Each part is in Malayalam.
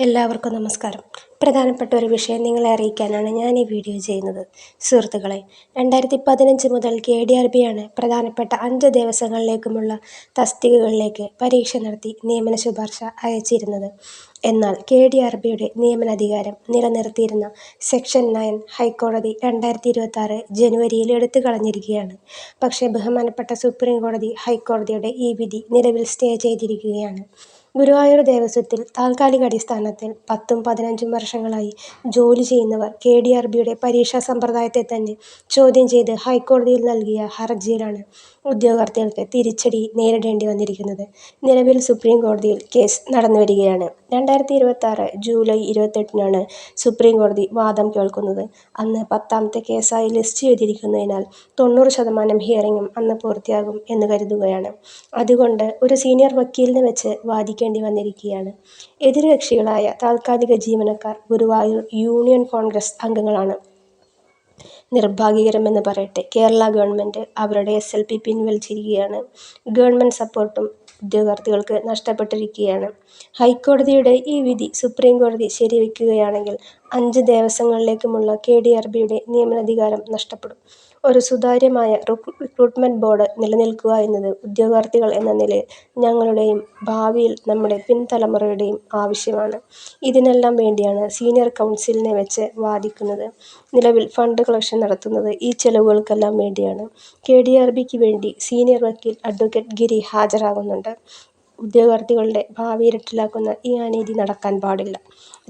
എല്ലാവർക്കും നമസ്കാരം. പ്രധാനപ്പെട്ട ഒരു വിഷയം നിങ്ങളെ അറിയിക്കാനാണ് ഞാൻ ഈ വീഡിയോ ചെയ്യുന്നത്. സുഹൃത്തുക്കളെ, 2015 മുതൽ KDRB ആണ് പ്രധാനപ്പെട്ട 5 ദേവസ്വങ്ങളിലേക്കുമുള്ള തസ്തികകളിലേക്ക് പരീക്ഷ നടത്തി നിയമന ശുപാർശ അയച്ചിരുന്നത്. എന്നാൽ KDRBയുടെ നിയമനാധികാരം നിലനിർത്തിയിരുന്ന സെക്ഷൻ 9 ഹൈക്കോടതി 2026 ജനുവരിയിൽ എടുത്തു കളഞ്ഞിരിക്കുകയാണ്. പക്ഷേ ബഹുമാനപ്പെട്ട സുപ്രീം കോടതി ഹൈക്കോടതിയുടെ ഈ വിധി നിലവിൽ സ്റ്റേ ചെയ്തിരിക്കുകയാണ്. ഗുരുവായൂർ ദേവസ്വത്തിൽ താൽക്കാലിക അടിസ്ഥാനത്തിൽ 10-15 വർഷങ്ങളായി ജോലി ചെയ്യുന്നവർ KDRBയുടെ പരീക്ഷാ സമ്പ്രദായത്തെ തന്നെ ചോദ്യം ചെയ്ത് ഹൈക്കോടതിയിൽ നൽകിയ ഹർജിയിലാണ് ഉദ്യോഗാർത്ഥികൾക്ക് തിരിച്ചടി നേരിടേണ്ടി വന്നിരിക്കുന്നത്. നിലവിൽ സുപ്രീം കോടതിയിൽ കേസ് നടന്നുവരികയാണ്. 2026 ജൂലൈ 28-നാണ് സുപ്രീം കോടതി വാദം കേൾക്കുന്നത്. അന്ന് 10ാമത്തെ കേസായി ലിസ്റ്റ് ചെയ്തിരിക്കുന്നതിനാൽ 90% ഹിയറിംഗും അന്ന് പൂർത്തിയാകും എന്ന് കരുതുകയാണ്. അതുകൊണ്ട് ഒരു സീനിയർ വക്കീലിനെ വെച്ച് വാദിക്കേണ്ടി വന്നിരിക്കുകയാണ്. എതിർകക്ഷികളായ താൽക്കാലിക ജീവനക്കാർ ഗുരുവായൂർ യൂണിയൻ കോൺഗ്രസ് അംഗങ്ങളാണ്. നിർഭാഗ്യകരമെന്ന് പറയട്ടെ, കേരള ഗവൺമെൻറ് അവരുടെ SLP പിൻവലിച്ചിരിക്കുകയാണ്. ഗവൺമെൻറ് സപ്പോർട്ടും ഉദ്യോഗാർത്ഥികൾക്ക് നഷ്ടപ്പെട്ടിരിക്കുകയാണ്. ഹൈക്കോടതിയുടെ ഈ വിധി സുപ്രീം കോടതി ശരിവയ്ക്കുകയാണെങ്കിൽ 5 ദേവസ്വങ്ങളിലേക്കുമുള്ള KDRBയുടെ നിയമനാധികാരം നഷ്ടപ്പെടും. ഒരു സുതാര്യമായ റിക്രൂട്ട്മെന്റ് ബോർഡ് നിലനിൽക്കുക എന്നത് ഉദ്യോഗാർത്ഥികൾ എന്ന നിലയിൽ ഞങ്ങളുടെയും ഭാവിയിൽ നമ്മുടെ പിൻതലമുറയുടെയും ആവശ്യമാണ്. ഇതിനെല്ലാം വേണ്ടിയാണ് സീനിയർ കൗൺസിലിനെ വെച്ച് വാദിക്കുന്നത്. നിലവിൽ ഫണ്ട് കളക്ഷൻ നടത്തുന്നത് ഈ ചെലവുകൾക്കെല്ലാം വേണ്ടിയാണ്. KDRBക്ക് വേണ്ടി സീനിയർ വക്കീൽ അഡ്വക്കേറ്റ് ഗിരി ഹാജരാകുന്നുണ്ട്. ഉദ്യോഗാർത്ഥികളുടെ ഭാവി ഇരുട്ടിലാക്കുന്ന ഈ അനീതി നടക്കാൻ പാടില്ല.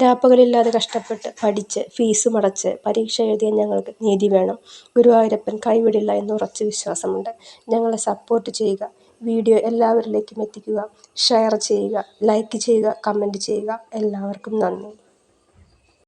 രാപ്പകലില്ലാതെ കഷ്ടപ്പെട്ട് പഠിച്ച് ഫീസും അടച്ച് പരീക്ഷ എഴുതിയ ഞങ്ങൾക്ക് നീതി വേണം. ഗുരുവായൂരപ്പൻ കൈവിടില്ല എന്ന് ഉറച്ച വിശ്വാസമുണ്ട്. ഞങ്ങളെ സപ്പോർട്ട് ചെയ്യുക. വീഡിയോ എല്ലാവരിലേക്കും എത്തിക്കുക. ഷെയർ ചെയ്യുക, ലൈക്ക് ചെയ്യുക, കമൻറ്റ് ചെയ്യുക. എല്ലാവർക്കും നന്ദി.